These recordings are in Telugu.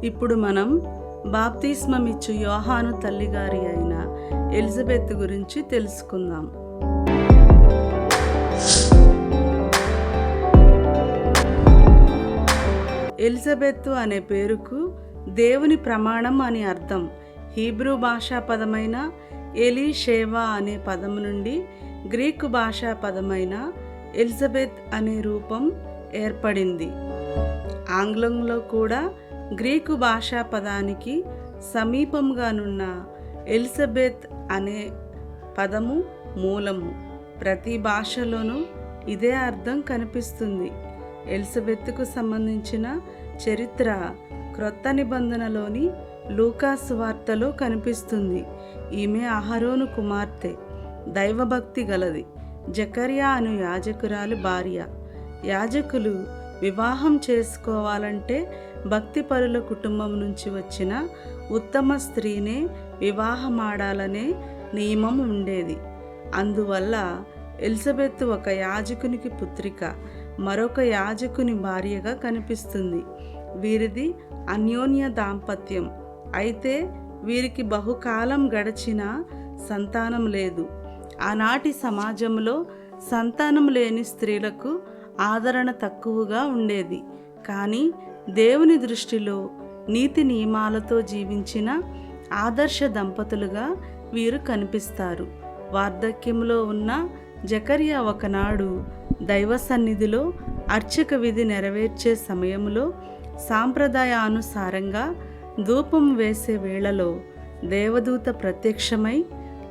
ఇప్పుడు మనం బాప్తిస్మమిచ్చు యోహాను తల్లిగారి అయిన ఎలిజబెత్ గురించి తెలుసుకుందాం. ఎలిజబెత్ అనే పేరుకు దేవుని ప్రమాణం అని అర్థం. హీబ్రూ భాషా పదమైన ఎలీషేవా అనే పదము నుండి గ్రీకు భాషా పదమైన ఎలిజబెత్ అనే రూపం ఏర్పడింది. ఆంగ్లంలో కూడా గ్రీకు భాషా పదానికి సమీపంగానున్న ఎలిజబెత్ అనే పదము మూలము. ప్రతి భాషలోనూ ఇదే అర్థం కనిపిస్తుంది. ఎలిజబెత్కు సంబంధించిన చరిత్ర క్రొత్త నిబంధనలోని లూకా సువార్తలో కనిపిస్తుంది. ఈమె అహరోను కుమార్తె, దైవభక్తి గలది. జకర్యా అను యాజకురాలి భార్య. యాజకులు వివాహం చేసుకోవాలంటే భక్తిపరుల కుటుంబం నుంచి వచ్చిన ఉత్తమ స్త్రీనే వివాహమాడాలనే నియమం ఉండేది. అందువల్ల ఎలిజబెత్ ఒక యాజకునికి పుత్రిక, మరొక యాజకుని భార్యగా కనిపిస్తుంది. వీరిది అన్యోన్య దాంపత్యం. అయితే వీరికి బహుకాలం గడిచినా సంతానం లేదు. ఆనాటి సమాజంలో సంతానం లేని స్త్రీలకు ఆదరణ తక్కువగా ఉండేది. కానీ దేవుని దృష్టిలో నీతి నియమాలతో జీవించిన ఆదర్శ దంపతులుగా వీరు కనిపిస్తారు. వార్ధక్యంలో ఉన్న జకర్యా ఒకనాడు దైవ సన్నిధిలో అర్చక విధి నెరవేర్చే సమయంలో సాంప్రదాయానుసారంగా ధూపం వేసే వేళలో దేవదూత ప్రత్యక్షమై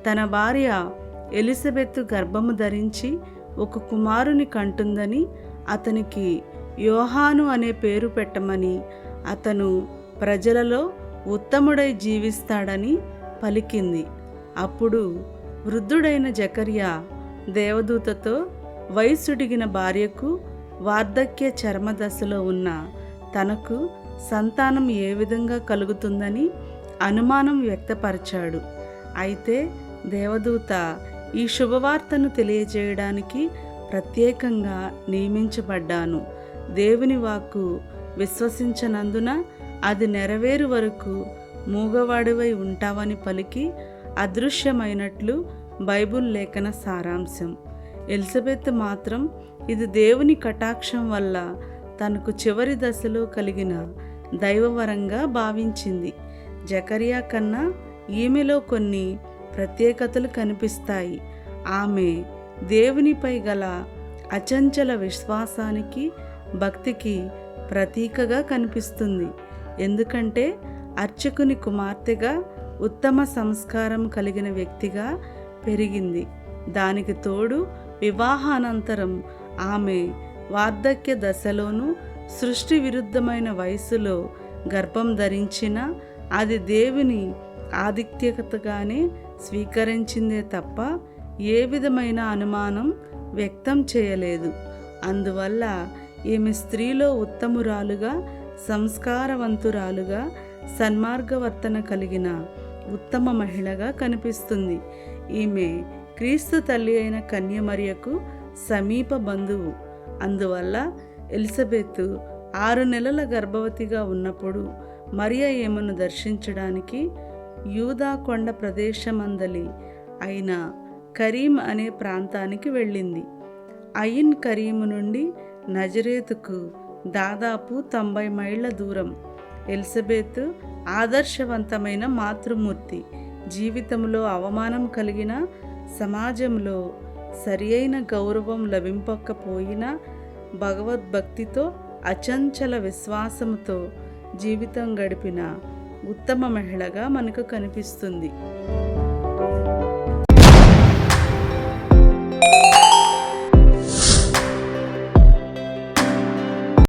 తన భార్య ఎలిజబెత్ గర్భము ధరించి ఒక కుమారుని కంటుందని, అతనికి యోహాను అనే పేరు పెట్టమని, అతను ప్రజలలో ఉత్తముడై జీవిస్తాడని పలికింది. అప్పుడు వృద్ధుడైన జకర్యా దేవదూతతో వయసుడిగిన భార్యకు వార్ధక్య చర్మదశలో ఉన్న తనకు సంతానం ఏ విధంగా కలుగుతుందని అనుమానం వ్యక్తపరిచాడు. అయితే దేవదూత ఈ శుభవార్తను తెలియజేయడానికి ప్రత్యేకంగా నియమించబడ్డాను. దేవుని వాక్కు విశ్వసించనందున అది నెరవేరు వరకు మూగవాడివై ఉంటావని పలికి అదృశ్యమైనట్లు బైబుల్ లేఖన సారాంశం. ఎలిజబెత్ మాత్రం ఇది దేవుని కటాక్షం వల్ల తనకు చివరి దశలో కలిగిన దైవవరంగా భావించింది. జకర్యా కన్నా ఈమెలో కొన్ని ప్రత్యేకతలు కనిపిస్తాయి. ఆమె దేవునిపై గల అచంచల విశ్వాసానికి, భక్తికి ప్రతీకగా కనిపిస్తుంది. ఎందుకంటే అర్చకుని కుమార్తెగా ఉత్తమ సంస్కారం కలిగిన వ్యక్తిగా పెరిగింది. దానికి తోడు వివాహానంతరం ఆమె వార్ధక్య దశలోనూ సృష్టి విరుద్ధమైన వయసులో గర్భం ధరించిన అది దేవుని ఆధిక్యతగానే స్వీకరించిందే తప్ప ఏ విధమైన అనుమానం వ్యక్తం చేయలేదు. అందువల్ల ఈమె స్త్రీలో ఉత్తమురాలుగా, సంస్కారవంతురాలుగా, సన్మార్గవర్తన కలిగిన ఉత్తమ మహిళగా కనిపిస్తుంది. ఈమె క్రీస్తు తల్లి అయిన కన్యమరియకు సమీప బంధువు. అందువల్ల ఎలిజబెత్ 6 నెలల గర్భవతిగా ఉన్నప్పుడు మరియ ఈమెను దర్శించడానికి యూదా కొండ ప్రదేశమందలి అయిన కరీం అనే ప్రాంతానికి వెళ్ళింది. అయిన్ కరీము నుండి నజరేతుకు దాదాపు 90 మైళ్ళ దూరం. ఎలిజబెత్ ఆదర్శవంతమైన మాతృమూర్తి. జీవితంలో అవమానం కలిగిన సమాజంలో సరియైన గౌరవం లభింపకపోయినా భగవద్భక్తితో, అచంచల విశ్వాసంతో జీవితం గడిపిన ఉత్తమ మహిళగా మనకు కనిపిస్తుంది.